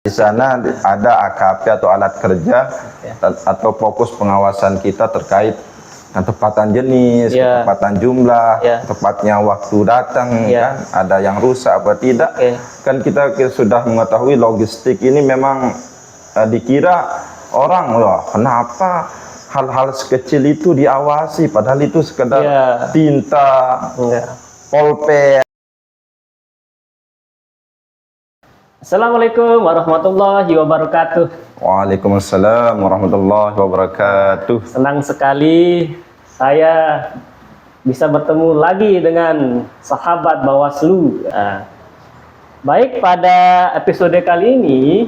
Di sana ada AKP atau alat kerja atau fokus pengawasan kita terkait ketepatan jenis, ketepatan jumlah, tepatnya waktu datang, kan ada yang rusak apa tidak. Kan kita sudah mengetahui logistik ini memang dikira orang, loh kenapa hal-hal sekecil itu diawasi, padahal itu sekedar tinta, polpen. Assalamualaikum warahmatullahi wabarakatuh. Waalaikumsalam warahmatullahi wabarakatuh. Senang sekali saya bisa bertemu lagi dengan sahabat Bawaslu. Baik, pada episode kali ini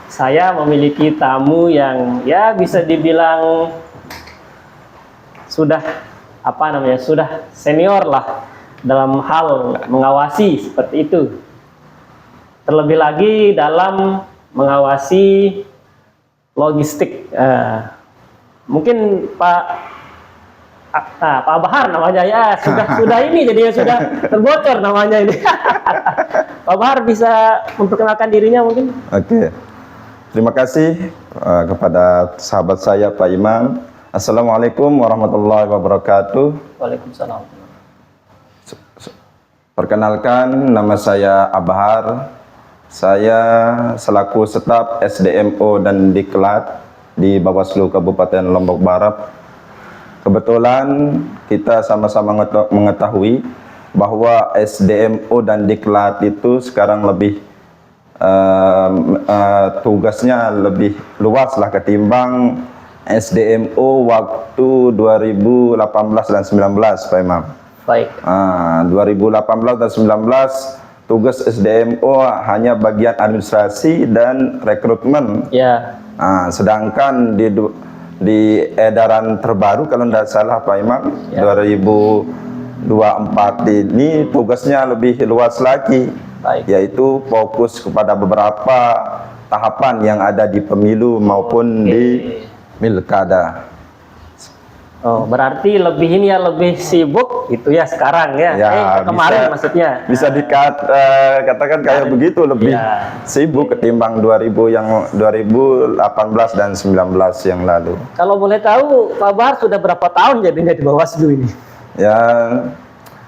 saya memiliki tamu yang ya bisa dibilang sudah sudah senior lah dalam hal mengawasi seperti itu. Terlebih lagi dalam mengawasi logistik. Mungkin Pak Bahar namanya ya, sudah ini jadinya sudah terbocor namanya ini. Pak Bahar bisa memperkenalkan dirinya mungkin? Oke. Terima kasih kepada sahabat saya Pak Imam. Assalamualaikum warahmatullahi wabarakatuh. Waalaikumsalam. Perkenalkan, nama saya Abahar. Saya selaku staf SDMO dan Diklat di Bawaslu Kabupaten Lombok Barat. Kebetulan kita sama-sama mengetahui bahwa SDMO dan Diklat itu sekarang lebih tugasnya lebih luas lah ketimbang SDMO waktu 2018 dan 19, Pak Imam. Baik. 2018 dan 19 tugas SDMO hanya bagian administrasi dan rekrutmen. Sedangkan di edaran terbaru kalau tidak salah Pak Imam 2024 ini tugasnya lebih luas lagi. Yaitu fokus kepada beberapa tahapan yang ada di pemilu maupun di pilkada. Oh, berarti lebih sibuk gitu ya sekarang ya. Kemarin maksudnya. Bisa katakan kayak begitu, lebih sibuk ketimbang 2018 dan 19 yang lalu. Kalau boleh tahu, Pak Bahar sudah berapa tahun jadinya di Bawaslu ini? Ya,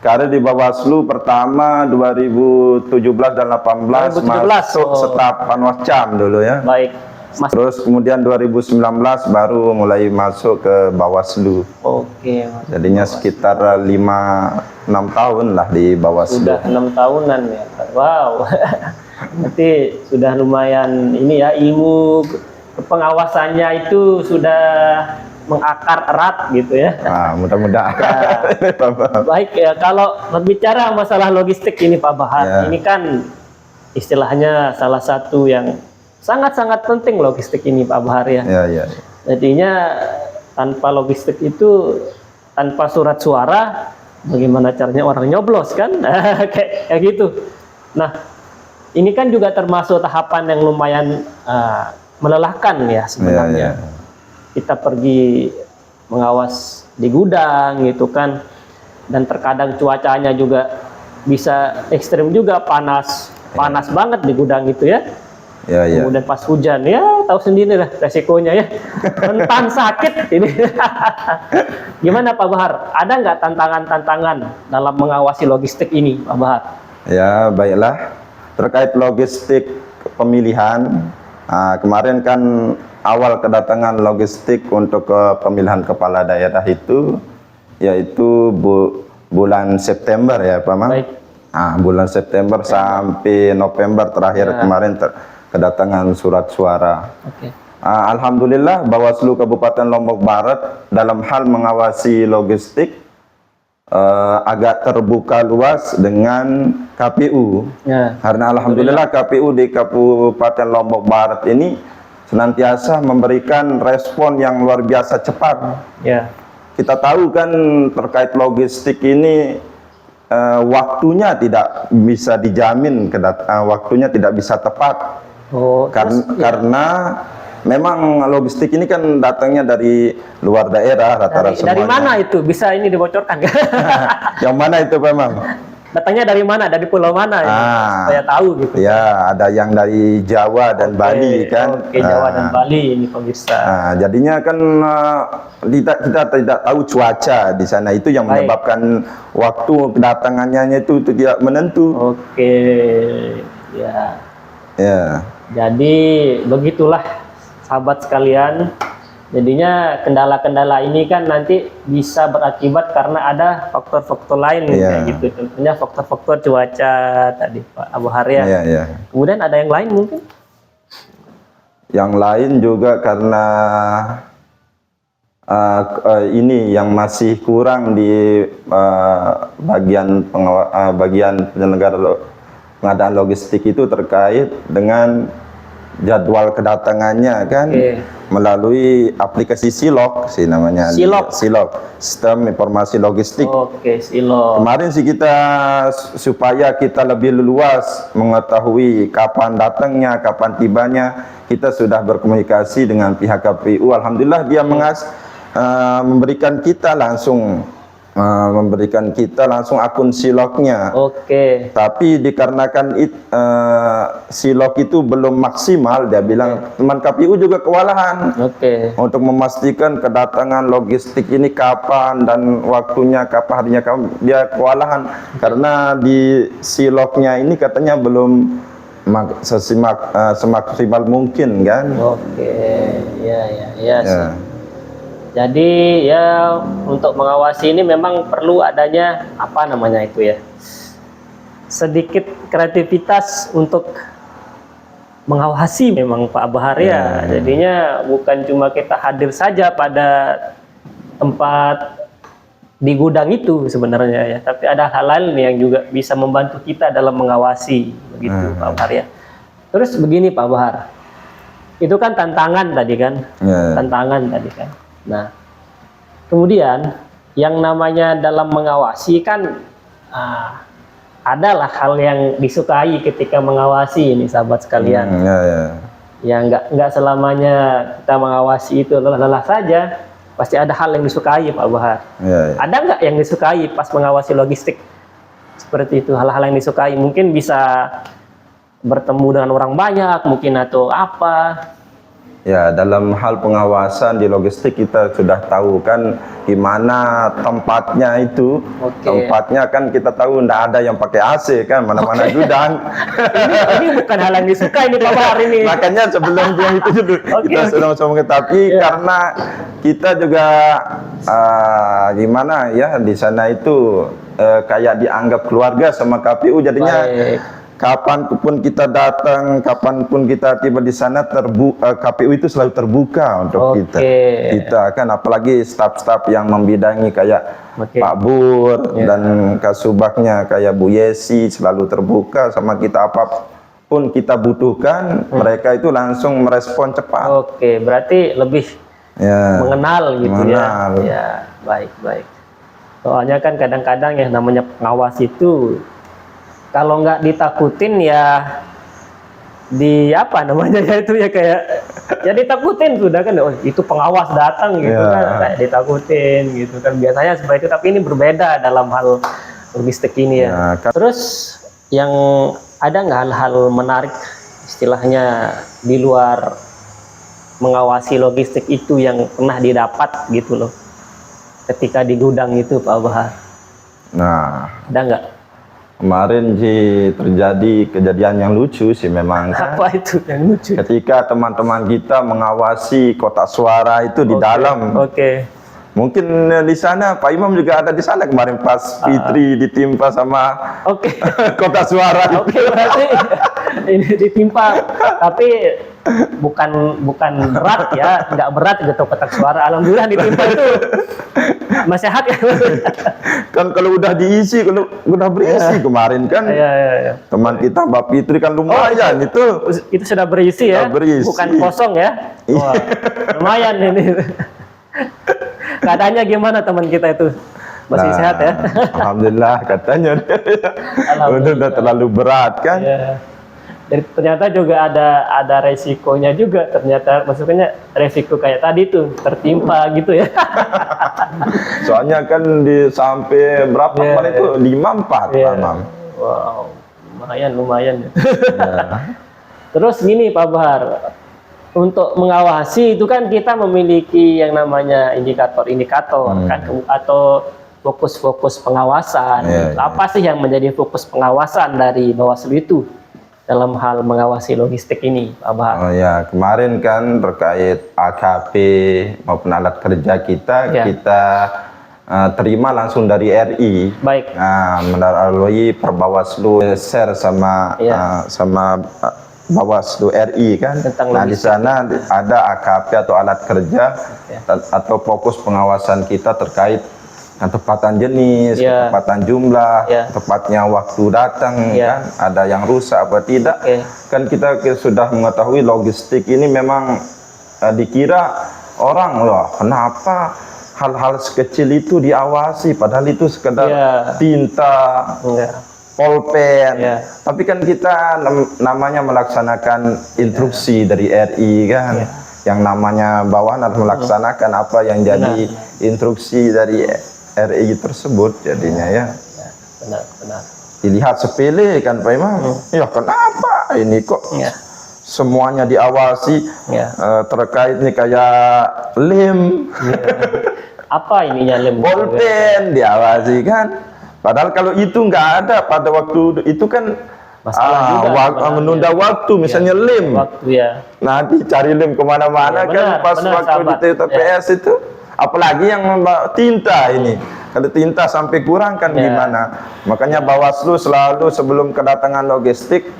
karena di Bawaslu pertama 2017 dan 18 masuk staf Panwascam dulu ya. Baik. Terus kemudian 2019 baru mulai masuk ke Bawaslu. Oke. Jadinya sekitar 5-6 tahun lah di Bawaslu. Sudah 6 tahunan ya. Wow. Berarti sudah lumayan ini ya, ilmu pengawasannya itu sudah mengakar erat gitu ya. Mudah-mudahan. Baik ya, kalau berbicara masalah logistik ini Pak Bahar, ini kan istilahnya salah satu yang sangat-sangat penting logistik ini Pak Bahar ya. Jadinya tanpa logistik itu, tanpa surat suara, bagaimana caranya orang nyoblos kan? kayak gitu. Nah, ini kan juga termasuk tahapan yang lumayan melelahkan ya sebenarnya. Kita pergi mengawas di gudang gitu kan, dan terkadang cuacanya juga bisa ekstrim juga, panas banget di gudang itu ya. Kemudian pas hujan ya tahu sendiri lah resikonya ya, rentan sakit ini. Gimana Pak Bahar, ada nggak tantangan-tantangan dalam mengawasi logistik ini Pak Bahar? Ya baiklah, terkait logistik pemilihan, kemarin kan awal kedatangan logistik untuk pemilihan kepala daerah itu yaitu bulan September ya Pak Mang. Bulan September sampai November terakhir kemarin kedatangan surat suara. Alhamdulillah Bawaslu Kabupaten Lombok Barat dalam hal mengawasi logistik agak terbuka luas dengan KPU. Karena alhamdulillah KPU di Kabupaten Lombok Barat ini senantiasa memberikan respon yang luar biasa cepat. Kita tahu kan terkait logistik ini waktunya tidak bisa dijamin, waktunya tidak bisa tepat. Karena memang logistik ini kan datangnya dari luar daerah rata-rata semuanya. Dari mana itu? Bisa ini dibocorkan? Yang mana itu Pak Mang? datangnya dari mana, dari pulau mana ya, supaya tahu gitu. Ya, ada yang dari Jawa dan Bali kan. Oke, Jawa dan Bali ini pemirsa. Jadinya kan kita tidak tahu cuaca di sana, itu yang menyebabkan waktu kedatangannya itu tidak menentu. Oke, ya. Ya. Jadi begitulah sahabat sekalian. Jadinya kendala-kendala ini kan nanti bisa berakibat karena ada faktor-faktor lain kayak gitu. Tentunya faktor-faktor cuaca tadi Pak Abu Har ya. Kemudian ada yang lain mungkin? Yang lain juga karena ini yang masih kurang di bagian penyelenggara pengadaan logistik itu terkait dengan jadwal kedatangannya kan melalui aplikasi Silog sih namanya. Silog, Sistem Informasi Logistik. Oke, Silog. Kemarin sih kita supaya kita lebih luas mengetahui kapan datangnya, kapan tibanya, kita sudah berkomunikasi dengan pihak KPU. Alhamdulillah dia memberikan kita langsung akun Silognya. Oke. Tapi dikarenakan Silog itu belum maksimal, dia bilang teman KPU juga kewalahan. Untuk memastikan kedatangan logistik ini kapan dan waktunya kapan, harinya kapan, dia kewalahan karena di Silognya ini katanya belum semaksimal mungkin kan. Ya. Jadi ya untuk mengawasi ini memang perlu adanya apa namanya itu ya, sedikit kreativitas untuk mengawasi memang Pak Abu Har ya. Jadinya bukan cuma kita hadir saja pada tempat di gudang itu sebenarnya ya, tapi ada hal lain yang juga bisa membantu kita dalam mengawasi begitu Pak Abu Har ya. Terus begini Pak Abu Har, itu kan tantangan tadi kan, tantangan tadi kan. Nah, kemudian yang namanya dalam mengawasi kan adalah hal yang disukai ketika mengawasi ini sahabat sekalian. Ya nggak selamanya kita mengawasi itu lelah-lelah saja, pasti ada hal yang disukai Pak Abu Har. Ada nggak yang disukai pas mengawasi logistik seperti itu, hal-hal yang disukai? Mungkin bisa bertemu dengan orang banyak mungkin atau apa. Ya, dalam hal pengawasan di logistik kita sudah tahu kan gimana tempatnya itu. Tempatnya kan kita tahu tidak ada yang pakai AC kan, mana-mana gudang. ini bukan hal yang disukai ini Pak Har ini. Makanya sebelum itu dulu kita sudah ngomong, tapi karena kita juga gimana ya di sana itu kayak dianggap keluarga sama KPU, jadinya kapanpun kita datang, kapanpun kita tiba di sana, KPU itu selalu terbuka untuk kita. Kita kan apalagi staf-staf yang membidangi kayak Pak Bur dan Kasubagnya kayak Bu Yesi selalu terbuka sama kita, apapun kita butuhkan, mereka itu langsung merespon cepat. Berarti lebih mengenal gitu ya. Ya, baik. Soalnya kan kadang-kadang yang namanya pengawas itu kalau nggak ditakutin ya apa namanya ya itu ya kayak ya ditakutin sudah kan, oh itu pengawas datang gitu kan, kayak ditakutin gitu kan biasanya seperti itu. Tapi ini berbeda dalam hal logistik ini ya. Terus yang ada nggak hal-hal menarik istilahnya di luar mengawasi logistik itu yang pernah didapat gitu loh ketika di gudang itu Pak Abu Har? Nah, ada nggak? Kemarin sih terjadi kejadian yang lucu sih memang. Apa itu yang lucu? Ketika teman-teman kita mengawasi kotak suara itu di dalam. Mungkin di sana Pak Imam juga ada di sana kemarin pas Fitri ditimpa sama kotak suara. Berarti ini ditimpa, tapi bukan berat ya, nggak berat gitu kotak suara. Alhamdulillah ditimpa itu masih sehat ya. Kan kalau udah diisi, kalau udah berisi kemarin kan teman kita Mbak Fitri kan lumayan itu sudah berisi ya, bukan kosong ya. Wah, lumayan ini. Keadaannya gimana teman kita itu? Masih sehat ya? Alhamdulillah katanya. Udah terlalu berat kan? ternyata juga ada resikonya juga, ternyata maksudnya resiko kayak tadi tuh tertimpa gitu ya. Soalnya kan sampai berapa kemarin itu 54 Mam. Wow, lumayan ya. Terus gini Pak Bahar, untuk mengawasi itu kan kita memiliki yang namanya indikator-indikator kan, atau fokus-fokus pengawasan. Apa sih yang menjadi fokus pengawasan dari Bawaslu itu dalam hal mengawasi logistik ini, Pak Bahar? Oh ya, kemarin kan terkait AKP maupun alat kerja kita, kita terima langsung dari RI. Baik. Melalui Perbawaslu share sama Bawaslu RI kan. Nah di sana ada AKP atau alat kerja atau fokus pengawasan kita terkait ketepatan jenis, ketepatan jumlah, tepatnya waktu datang, kan ada yang rusak apa tidak. Kan kita sudah mengetahui logistik ini memang dikira orang loh, kenapa hal-hal sekecil itu diawasi, padahal itu sekedar tinta, polpen. Tapi kan kita namanya melaksanakan instruksi dari RI kan, yang namanya bawahan harus melaksanakan apa yang jadi instruksi dari RI tersebut, jadinya benar. Dilihat sepele kan Pak Imam. Ya kenapa ini kok semuanya diawasi, terkait nih kayak lem, apa ininya lem, bolpen diawasi kan. Padahal kalau itu nggak ada pada waktu itu kan menunda waktu, misalnya lem. Nah dicari lem kemana-mana kan pas waktu di TPS itu. Apalagi yang tinta ini, kalau tinta sampai kurang kan gimana? Makanya Bawaslu selalu sebelum kedatangan logistik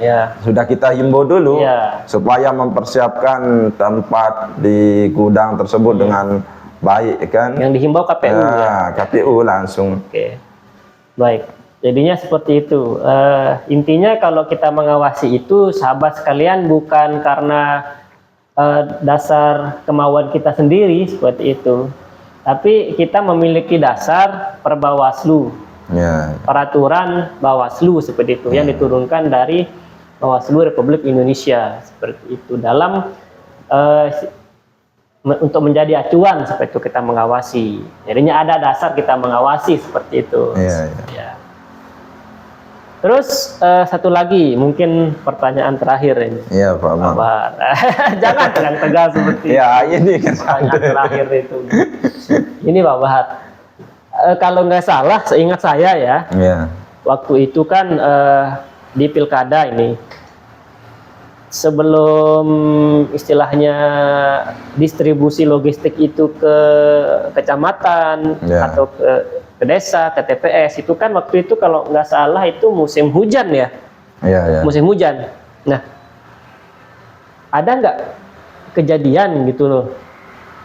sudah kita himbau dulu supaya mempersiapkan tempat di gudang tersebut dengan baik kan. Yang dihimbau KPU KPU langsung. Baik, jadinya seperti itu. Intinya kalau kita mengawasi itu, sahabat sekalian, bukan karena dasar kemauan kita sendiri seperti itu, tapi kita memiliki dasar Perbawaslu, peraturan Bawaslu seperti itu, yang diturunkan dari Bawaslu Republik Indonesia seperti itu, dalam untuk menjadi acuan seperti itu kita mengawasi. Jadinya ada dasar kita mengawasi seperti itu. Terus satu lagi, mungkin pertanyaan terakhir ini. Iya Pak Mam. Jangan tegang-tegang seperti ini kan pertanyaan terakhir itu. Ini Pak Bahar, kalau nggak salah, seingat saya waktu itu kan di pilkada ini, sebelum istilahnya distribusi logistik itu ke kecamatan atau ke desa, ke TPS, itu kan waktu itu kalau nggak salah itu musim hujan musim hujan. Nah, ada nggak kejadian gitu loh,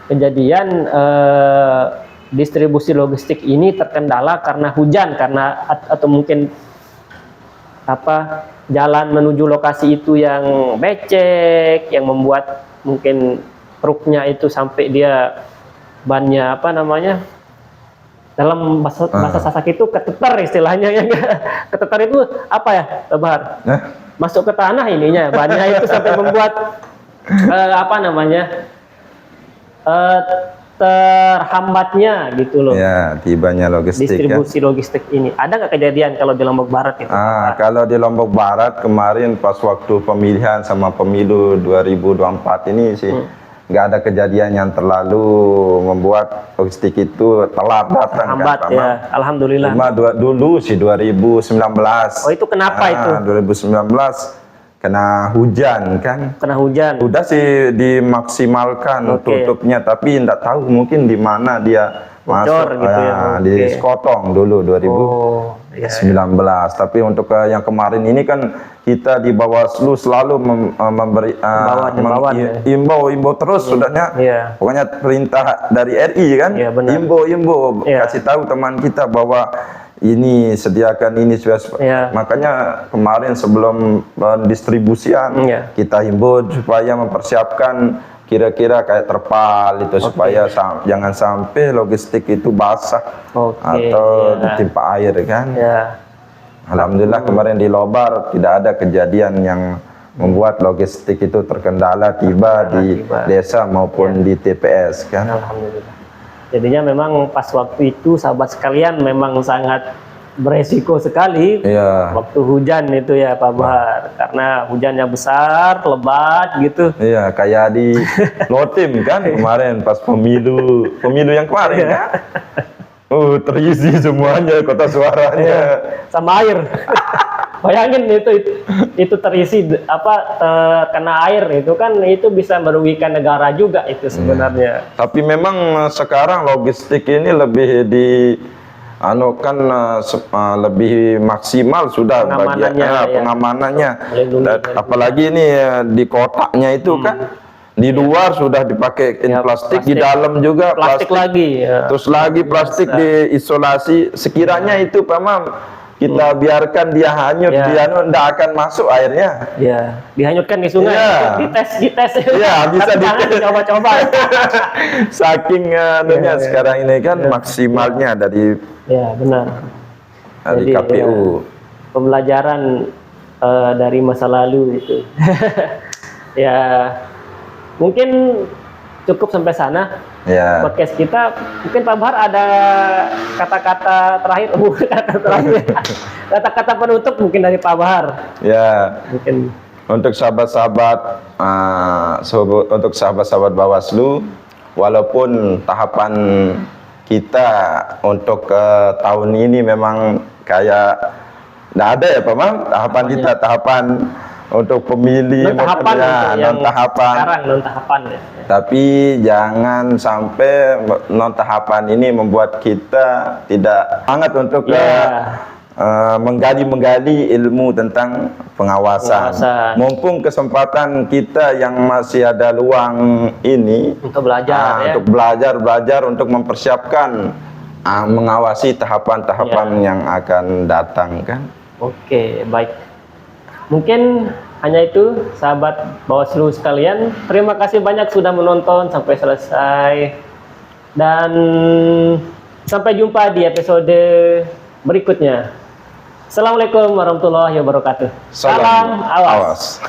kejadian distribusi logistik ini terkendala karena hujan, atau mungkin jalan menuju lokasi itu yang becek, yang membuat mungkin truknya itu sampai dia bannya dalam bahasa Sasak itu keteter istilahnya, keteter itu apa ya Pak Bahar? Masuk ke tanah ininya, bannya itu sampai membuat terhambatnya gitu loh. Tibanya logistik. Distribusi logistik ini. Ada nggak kejadian kalau di Lombok Barat itu? Kalau di Lombok Barat kemarin pas waktu pemilihan sama pemilu 2024 ini sih nggak ada kejadian yang terlalu membuat logistik itu telat datang. Terhambat Alhamdulillah. Cuma dulu sih 2019. Oh itu kenapa itu? 2019 kena hujan kan. Kena hujan. Udah sih dimaksimalkan tutupnya, tapi nggak tahu mungkin di mana dia masuk gitu di Sekotong dulu 2019. Tapi untuk yang kemarin ini kan kita di Bawaslu selalu memberi imbau terus sudahnya. Pokoknya perintah dari RI kan, imbau kasih tahu teman kita bahwa ini sediakan ini makanya kemarin sebelum distribusian kita himbau supaya mempersiapkan kira-kira kayak terpal itu supaya jangan sampai logistik itu basah atau ditimpa air kan. Alhamdulillah kemarin di Lobar tidak ada kejadian yang membuat logistik itu terkendala tiba di desa maupun di TPS kan. Alhamdulillah. Jadinya memang pas waktu itu sahabat sekalian memang sangat beresiko sekali waktu hujan itu ya Pak Bahar, karena hujannya besar, lebat gitu. Iya, kayak di Lotim kan kemarin pas pemilu yang kemarin kan. Terisi semuanya kota suaranya sama air. Bayangin itu terisi kena air itu kan, itu bisa merugikan negara juga itu sebenarnya. Tapi memang sekarang logistik ini lebih lebih maksimal sudah pengamanannya. Apalagi ini di kotaknya itu kan di luar sudah dipakai plastik, di dalam juga plastik lagi. Terus lagi plastik diisolasi. Sekiranya itu Pak kita biarkan dia hanyut, dia tidak akan masuk airnya. Ya, dihanyutkan di sungai. Dites. Ya, bisa dicoba-coba. Saking sekarang ini kan maksimalnya dari benar. Dari KPU. Pembelajaran dari masa lalu itu. Ya, mungkin cukup sampai sana. Podcast kita, mungkin Pak Bahar ada kata-kata terakhir, kata-kata penutup mungkin dari Pak Bahar. Ya, mungkin untuk sahabat-sahabat Bawaslu, walaupun tahapan kita untuk tahun ini memang kayak nggak ada ya Pak Mam, tahapan untuk pemilih non tahapan. Tapi jangan sampai non tahapan ini membuat kita tidak hangat untuk menggali ilmu tentang pengawasan. Mumpung kesempatan kita yang masih ada luang ini untuk belajar, untuk belajar untuk mempersiapkan mengawasi tahapan-tahapan yang akan datang kan. Oke, baik. Mungkin hanya itu sahabat Bawaslu sekalian. Terima kasih banyak sudah menonton sampai selesai. Dan sampai jumpa di episode berikutnya. Assalamualaikum warahmatullahi wabarakatuh. Salam awas.